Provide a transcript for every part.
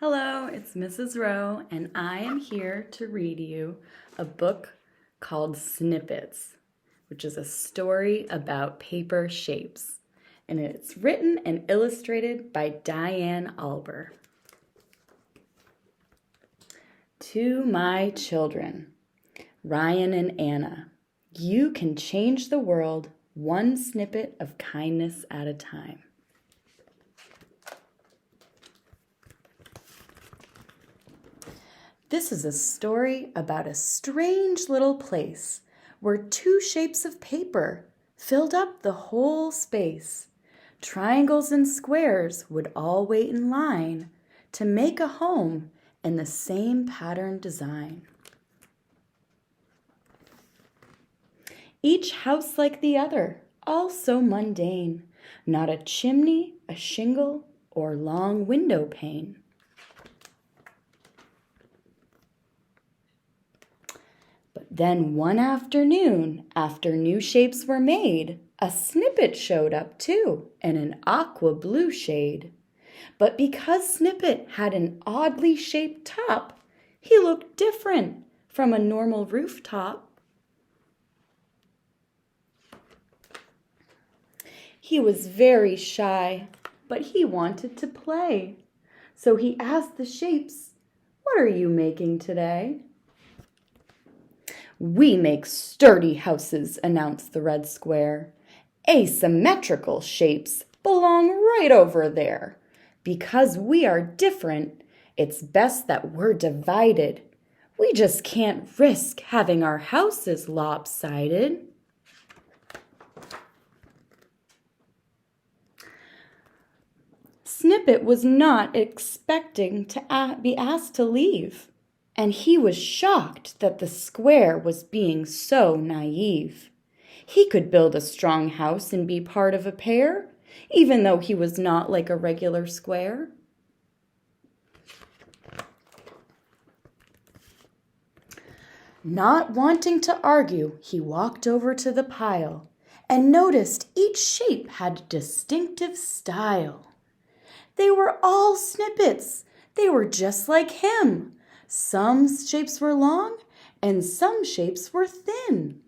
Hello, it's Mrs. Rowe, and I am here to read you a book called Snippets, which is a story about paper shapes. And it's written and illustrated by Diane Alber. To my children, Ryan and Anna, you can change the world one snippet of kindness at a time. This is a story about a strange little place where two shapes of paper filled up the whole space. Triangles and squares would all wait in line to make a home in the same pattern design. Each house like the other, all so mundane, not a chimney, a shingle, or long window pane. Then one afternoon, after new shapes were made, a Snippet showed up too, in an aqua blue shade. But because Snippet had an oddly shaped top, he looked different from a normal rooftop. He was very shy, but he wanted to play. So he asked the shapes, "What are you making today?" "We make sturdy houses," announced the red square. "Asymmetrical shapes belong right over there. Because we are different, it's best that we're divided. We just can't risk having our houses lopsided." Snippet was not expecting to be asked to leave. And he was shocked that the square was being so naive. He could build a strong house and be part of a pair, even though he was not like a regular square. Not wanting to argue, he walked over to the pile and noticed each shape had a distinctive style. They were all snippets. They were just like him. Some shapes were long and some shapes were thin.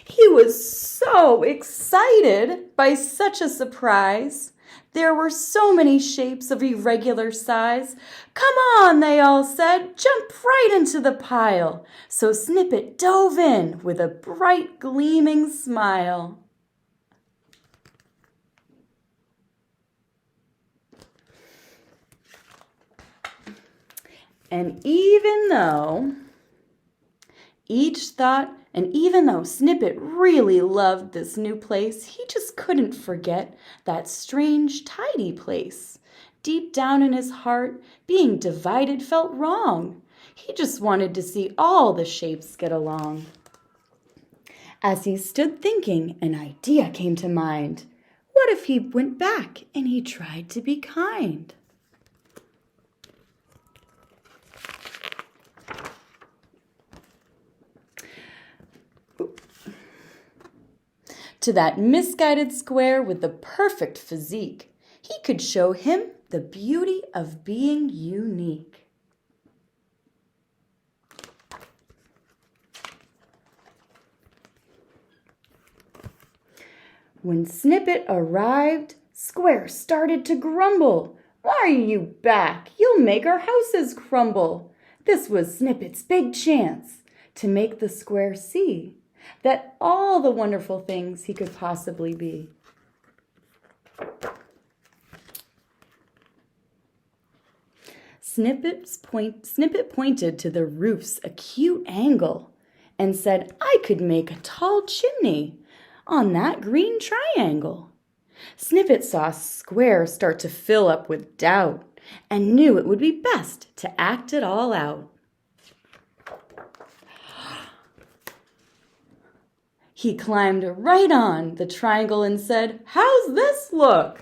He was so excited by such a surprise. There were so many shapes of irregular size. "Come on," they all said, "jump right into the pile." So Snippet dove in with a bright gleaming smile. And even though Snippet really loved this new place, he just couldn't forget that strange, tidy place. Deep down in his heart, being divided felt wrong. He just wanted to see all the shapes get along. As he stood thinking, an idea came to mind. What if he went back and he tried to be kind? To that misguided square with the perfect physique, he could show him the beauty of being unique. When Snippet arrived, Square started to grumble. "Why are you back? You'll make our houses crumble." This was Snippet's big chance to make the square see that all the wonderful things he could possibly be. Snippet pointed to the roof's acute angle and said, "I could make a tall chimney on that green triangle." Snippet saw Square start to fill up with doubt and knew it would be best to act it all out. He climbed right on the triangle and said, "How's this look?"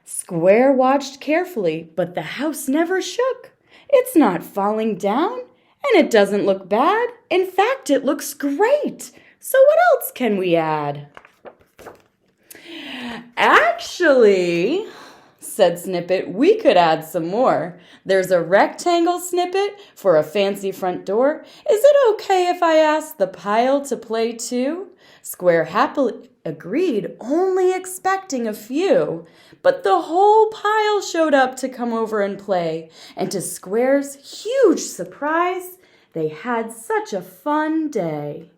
Square watched carefully, but the house never shook. It's not falling down, and it doesn't look bad. In fact, it looks great. So what else can we add? Actually, said Snippet, we could add some more. There's a rectangle, Snippet, for a fancy front door. Is it okay if I ask the pile to play too? Square happily agreed, only expecting a few. But the whole pile showed up to come over and play, and to Square's huge surprise, they had such a fun day.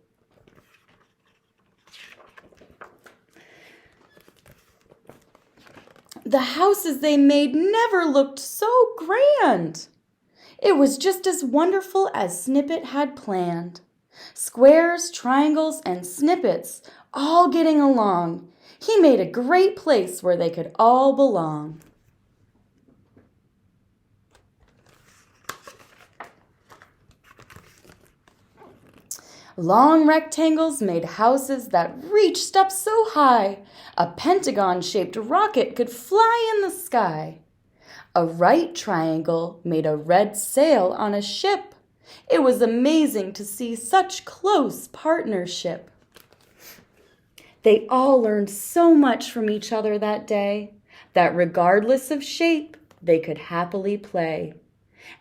The houses they made never looked so grand. It was just as wonderful as Snippet had planned. Squares, triangles, and snippets all getting along. He made a great place where they could all belong. Long rectangles made houses that reached up so high, a pentagon-shaped rocket could fly in the sky. A right triangle made a red sail on a ship. It was amazing to see such close partnership. They all learned so much from each other that day, that regardless of shape, they could happily play.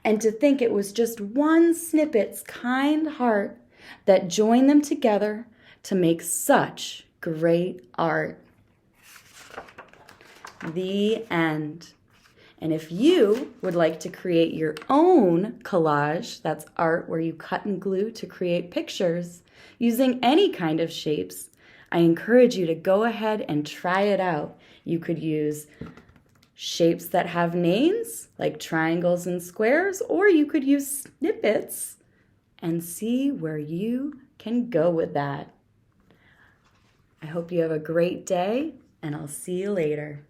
And to think it was just one Snippet's kind heart that joined them together to make such great art. The end. And if you would like to create your own collage, that's art where you cut and glue to create pictures using any kind of shapes, I encourage you to go ahead and try it out. You could use shapes that have names, like triangles and squares, or you could use snippets and see where you can go with that. I hope you have a great day, and I'll see you later.